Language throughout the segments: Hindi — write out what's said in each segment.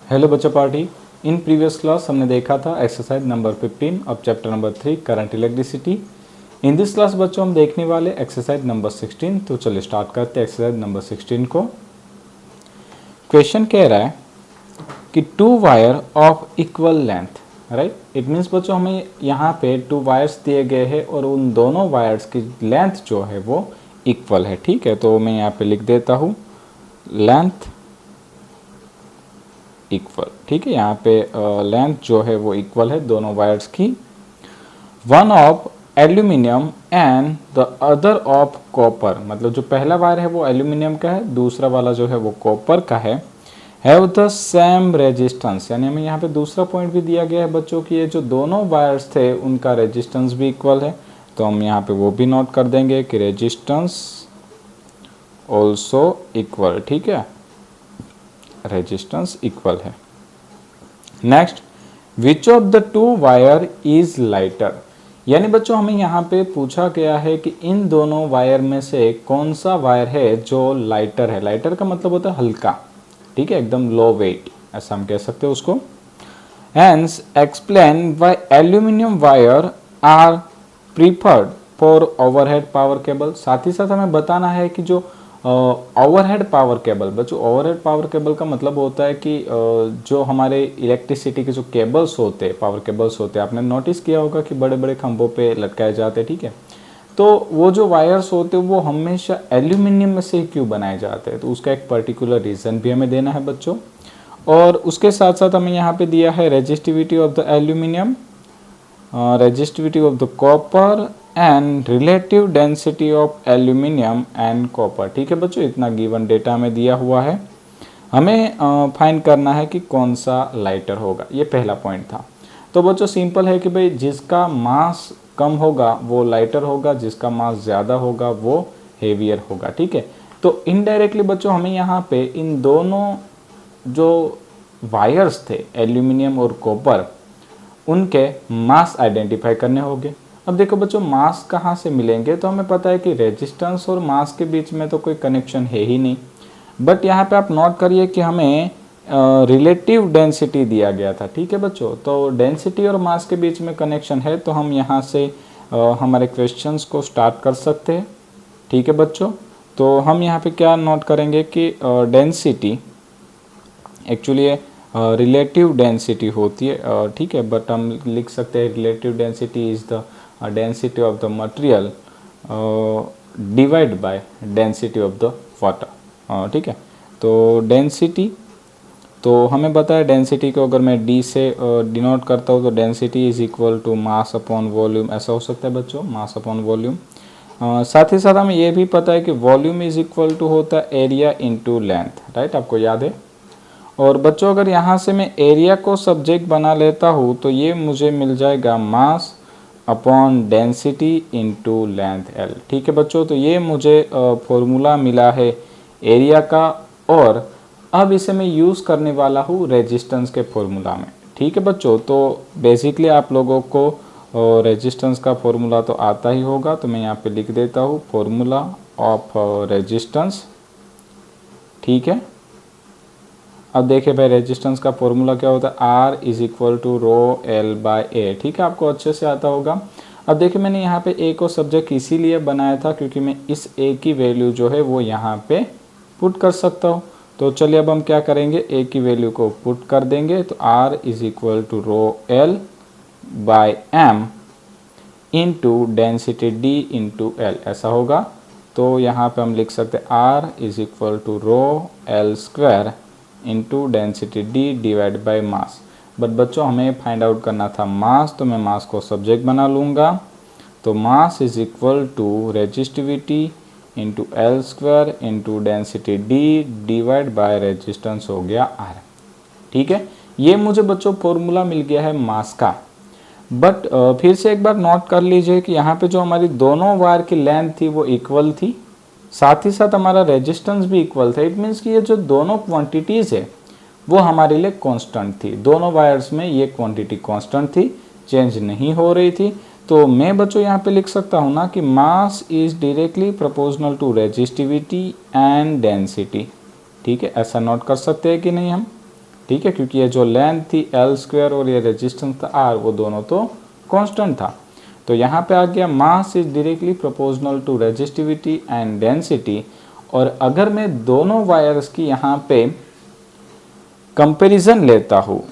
हेलो बच्चा पार्टी। इन प्रीवियस क्लास हमने देखा था exercise number 15 of chapter number 3 current electricity. In this class बच्चों हम देखने वाले एक्सरसाइज नंबर 16। तो चलिए स्टार्ट करते हैं एक्सरसाइज नंबर 16 को। क्वेश्चन कह रहा है कि two wire of equal length, right. It means बच्चों हमें यहाँ पे टू वायर्स दिए गए हैं और उन दोनों वायर्स की लेंथ जो है वो इक्वल है। ठीक है, तो मैं यहाँ पे लिख देता हूँ लेंथ इक्वल। ठीक है, यहाँ पे लेंथ जो है वो इक्वल है दोनों वायर्स की। One of aluminium and the other of copper, मतलब जो पहला वायर है वो एल्यूमिनियम का है, दूसरा वाला जो है वो कॉपर का है। हैव द सेम रेजिस्टेंस, यानी हमें यहाँ पे दूसरा पॉइंट भी दिया गया है बच्चों की ये जो दोनों वायर्स थे उनका रेजिस्टेंस भी इक्वल है। तो हम यहाँ पे वो भी नोट कर देंगे कि रेजिस्टेंस ऑल्सो इक्वल। ठीक है, रेजिस्टेंस इक्वल है। Next, which of the two wire is lighter, यानी बच्चों हमें यहाँ पे पूछा गया है कि इन दोनों वायर में से कौन सा वायर है जो लाइटर है। लाइटर का मतलब होता है हल्का, ठीक है, एकदम लो वेट, ऐसा हम कह सकते हैं उसको। Hence explain why aluminium wire are preferred for overhead power cable. साथ ही साथ हमें बताना है कि जो ओवरहेड पावर केबल, बच्चों ओवरहेड पावर केबल का मतलब होता है कि जो हमारे इलेक्ट्रिसिटी के जो केबल्स होते हैं, पावर केबल्स होते हैं, आपने नोटिस किया होगा कि बड़े बड़े खंभों पे लटकाए जाते हैं। ठीक है, तो वो जो वायर्स होते हैं वो हमेशा एल्यूमिनियम में से ही क्यों बनाए जाते हैं, तो उसका एक पर्टिकुलर रीज़न भी हमें देना है बच्चों। और उसके साथ साथ हमें यहाँ पे दिया है resistivity of the aluminium, resistivity of the copper and relative density of aluminium and copper. ठीक है बच्चों, इतना गिवन डेटा में दिया हुआ है। हमें फाइंड करना है कि कौन सा लाइटर होगा, ये पहला पॉइंट था। तो बच्चों सिंपल है कि भाई जिसका मास कम होगा वो लाइटर होगा, जिसका मास ज़्यादा होगा वो हेवियर होगा। ठीक है, तो इनडायरेक्टली बच्चों हमें यहाँ पे इन दोनों जो वायर्स थे एल्यूमिनियम और कॉपर उनके मास आइडेंटिफाई करने होंगे। अब देखो बच्चों मास कहाँ से मिलेंगे, तो हमें पता है कि रेजिस्टेंस और मास के बीच में तो कोई कनेक्शन है ही नहीं। बट यहाँ पे आप नोट करिए कि हमें रिलेटिव डेंसिटी दिया गया था। ठीक है बच्चों, तो डेंसिटी और मास के बीच में कनेक्शन है, तो हम यहाँ से हमारे क्वेश्चंस को स्टार्ट कर सकते हैं। ठीक है बच्चों, तो हम यहाँ पे क्या नोट करेंगे कि डेंसिटी एक्चुअली रिलेटिव डेंसिटी होती है। ठीक है, बट हम लिख सकते हैं relative density is the density of the material divide by density of the water. ठीक है, तो डेंसिटी, तो हमें पता है डेंसिटी को अगर मैं डी से डिनोट करता हूँ तो density is equal to mass upon volume, ऐसा हो सकता है बच्चों, मास अपॉन वॉल्यूम। साथ ही साथ हमें ये भी पता है कि वॉल्यूम इज इक्वल टू होता है एरिया इनटू लेंथ, राइट, आपको याद है। और बच्चों अगर यहाँ से मैं एरिया को सब्जेक्ट बना लेता हूँ तो ये मुझे मिल जाएगा mass upon density into length L. ठीक है बच्चों, तो ये मुझे फॉर्मूला मिला है एरिया का, और अब इसे मैं यूज़ करने वाला हूँ रेजिस्टेंस के फॉर्मूला में। ठीक है बच्चों, तो बेसिकली आप लोगों को रेजिस्टेंस का फॉर्मूला तो आता ही होगा, तो मैं यहाँ पे लिख देता हूँ फॉर्मूला ऑफ रेजिस्टेंस। ठीक है, अब देखिए भाई रेजिस्टेंस का फॉर्मूला क्या होता है, R is equal to rho L by A. ठीक है, आपको अच्छे से आता होगा। अब देखिए मैंने यहाँ पे ए को सब्जेक्ट इसीलिए बनाया था क्योंकि मैं इस ए की वैल्यू जो है वो यहाँ पे पुट कर सकता हूँ। तो चलिए अब हम क्या करेंगे, ए की वैल्यू को पुट कर देंगे, तो R is equal to rho L by M into density D into L, ऐसा होगा। तो यहाँ पे हम लिख सकते हैं R is equal to rho L square into density D divide by mass. But बच्चों हमें फाइंड आउट करना था मास, तो मैं मास को सब्जेक्ट बना लूँगा। तो mass is equal to resistivity into L square into density D divide by resistance हो गया आर। ठीक है, ये मुझे बच्चों फॉर्मूला मिल गया है मास का। बट फिर से एक बार नोट कर लीजिए कि यहाँ पे जो हमारी दोनों वायर की लेंथ थी वो इक्वल थी, साथ ही साथ हमारा रेजिस्टेंस भी इक्वल था। इट मीन्स कि ये जो दोनों क्वांटिटीज़ है वो हमारे लिए कांस्टेंट थी, दोनों वायर्स में ये क्वांटिटी कांस्टेंट थी, चेंज नहीं हो रही थी। तो मैं बच्चों यहाँ पे लिख सकता हूँ ना कि mass is directly proportional to resistivity and density. ठीक है, ऐसा नोट कर सकते हैं कि नहीं हम। ठीक है, क्योंकि ये जो लेंथ थी L² और ये रेजिस्टेंस था R, वो दोनों तो कांस्टेंट था। तो यहाँ पे आ गया mass is directly proportional to resistivity and density. और अगर मैं दोनों वायर्स की यहाँ पे कंपैरिजन लेता हूँ,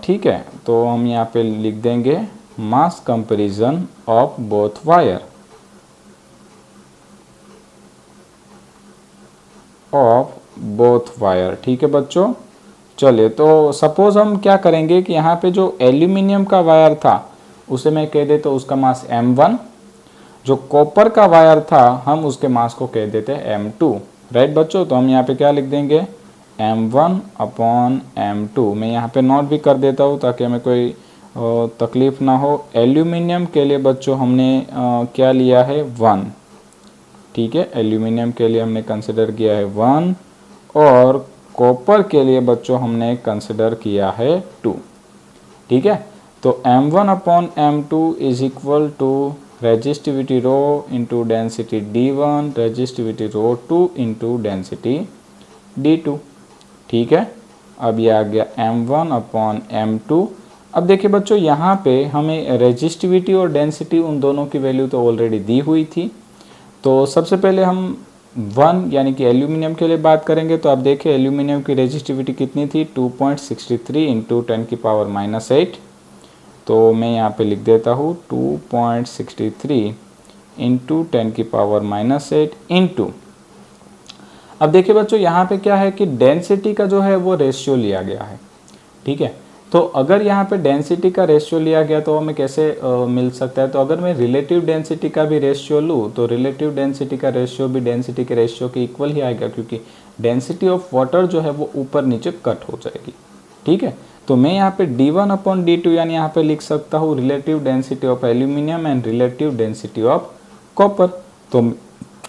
ठीक है, तो हम यहाँ पे लिख देंगे मास कंपैरिजन ऑफ बोथ वायर ठीक है बच्चों। चलिए, तो सपोज हम क्या करेंगे कि यहाँ पे जो एल्यूमिनियम का वायर था उसे मैं कह देता हूँ उसका मास m1, जो कॉपर का वायर था हम उसके मास को कह देते हैं m2, राइट बच्चों। तो हम यहाँ पे क्या लिख देंगे m1 अपॉन m2। मैं यहाँ पे नोट भी कर देता हूँ ताकि हमें कोई तकलीफ ना हो। एल्यूमिनियम के लिए बच्चों हमने क्या लिया है 1, ठीक है, एल्यूमिनियम के लिए हमने कंसिडर किया है 1 और कॉपर के लिए बच्चों हमने कंसिडर किया है 2, ठीक है। तो m1 upon m2 is equal to resistivity rho into density d1, resistivity rho 2 into density d2, ठीक है। अब ये आ गया m1 अपॉन m2। अब देखिए बच्चों, यहाँ पे हमें रेजिस्टिविटी और डेंसिटी उन दोनों की वैल्यू तो ऑलरेडी दी हुई थी। तो सबसे पहले हम 1 यानी कि एल्यूमिनियम के लिए बात करेंगे। तो आप देखिए एल्यूमिनियम की रेजिस्टिविटी कितनी थी 2.63 इंटू 10⁻⁸। तो मैं यहाँ पे लिख देता हूँ 2.63 इंटू 10⁻⁸ इंटू, अब देखिए बच्चों यहाँ पे क्या है कि डेंसिटी का जो है वो रेशियो लिया गया है, ठीक है। तो अगर यहाँ पे डेंसिटी का रेशियो लिया गया तो हमें कैसे मिल सकता है। तो अगर मैं रिलेटिव डेंसिटी का भी रेशियो लूँ तो रिलेटिव डेंसिटी का रेशियो भी डेंसिटी के रेशियो के इक्वल ही आएगा, क्योंकि डेंसिटी ऑफ वाटर जो है वो ऊपर नीचे कट हो जाएगी, ठीक है। तो मैं यहाँ पे d1 अपॉन d2 यानी यहाँ पे लिख सकता हूँ relative density of aluminium and relative density of copper. तो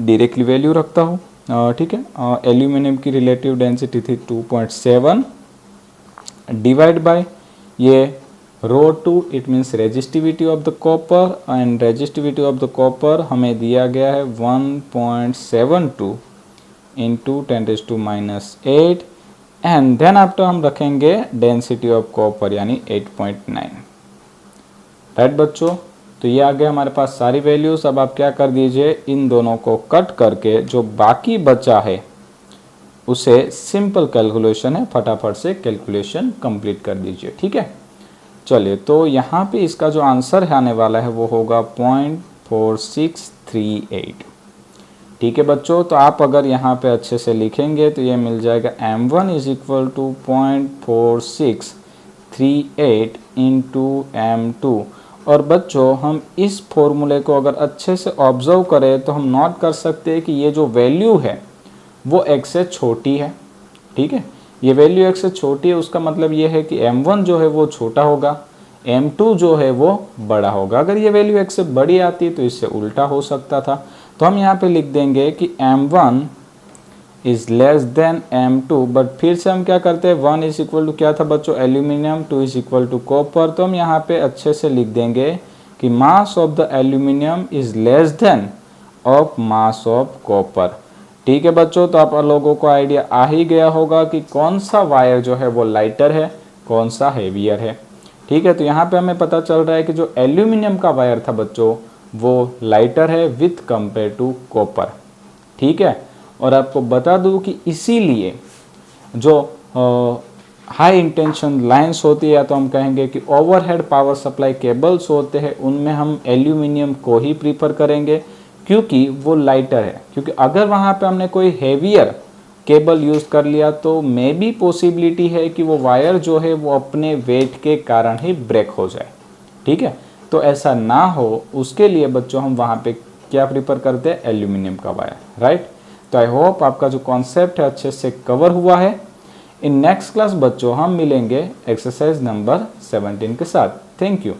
डायरेक्टली वैल्यू रखता हूँ, ठीक है। एल्यूमिनियम की रिलेटिव डेंसिटी थी 2.7 डिवाइड बाय ये ρ2, it means resistivity of the copper, and resistivity of the copper हमें दिया गया है 1.72 इंटू 10⁻⁸ एंड देन आफ्टर हम रखेंगे डेंसिटी ऑफ कॉपर यानी 8.9, राइट बच्चों। तो ये आ गया हमारे पास सारी वैल्यूज। अब आप क्या कर दीजिए, इन दोनों को कट करके जो बाकी बचा है उसे सिंपल कैलकुलेशन है, फटाफट से कैलकुलेशन कंप्लीट कर दीजिए, ठीक है। चलिए, तो यहाँ पे इसका जो आंसर है आने वाला है वो होगा 0.4638, ठीक है बच्चों। तो आप अगर यहाँ पे अच्छे से लिखेंगे तो ये मिल जाएगा m1 is equal to 0.4638 into m2। और बच्चों हम इस फॉर्मूले को अगर अच्छे से ऑब्जर्व करें तो हम नोट कर सकते हैं कि ये जो वैल्यू है वो x से छोटी है, ठीक है। ये वैल्यू x से छोटी है, उसका मतलब ये है कि m1 जो है वो छोटा होगा, m2 जो है वो बड़ा होगा। अगर ये वैल्यू x से बड़ी आती तो इससे उल्टा हो सकता था। तो हम यहाँ पे लिख देंगे कि m1 is less then m2, but फिर से हम क्या करते हैं 1 इज इक्वल टू क्या था बच्चों aluminium, 2 is equal to copper. तो हम यहाँ पे अच्छे से लिख देंगे कि mass of the aluminium is less than of mass of copper, ठीक है बच्चों। तो आप लोगों को आइडिया आ ही गया होगा कि कौन सा वायर जो है वो लाइटर है, कौन सा हेवियर है, ठीक है। तो यहाँ पे हमें पता चल रहा है कि जो एल्यूमिनियम का वायर था बच्चों वो लाइटर है विथ कंपेयर टू कॉपर, ठीक है। और आपको बता दूं कि इसीलिए जो हाई इंटेंशन लाइंस होती है, या तो हम कहेंगे कि ओवरहेड पावर सप्लाई केबल्स होते हैं, उनमें हम एल्यूमिनियम को ही प्रीफर करेंगे क्योंकि वो लाइटर है। क्योंकि अगर वहाँ पे हमने कोई हेवियर केबल यूज़ कर लिया तो मे बी पॉसिबिलिटी है कि वो वायर जो है वो अपने वेट के कारण ही ब्रेक हो जाए, ठीक है। तो ऐसा ना हो उसके लिए बच्चों हम वहाँ पे क्या प्रीफर करते हैं, एल्यूमिनियम का वायर, राइट। तो आई होप आपका जो कॉन्सेप्ट है अच्छे से कवर हुआ है। इन नेक्स्ट क्लास बच्चों हम मिलेंगे एक्सरसाइज नंबर 17 के साथ। Thank you.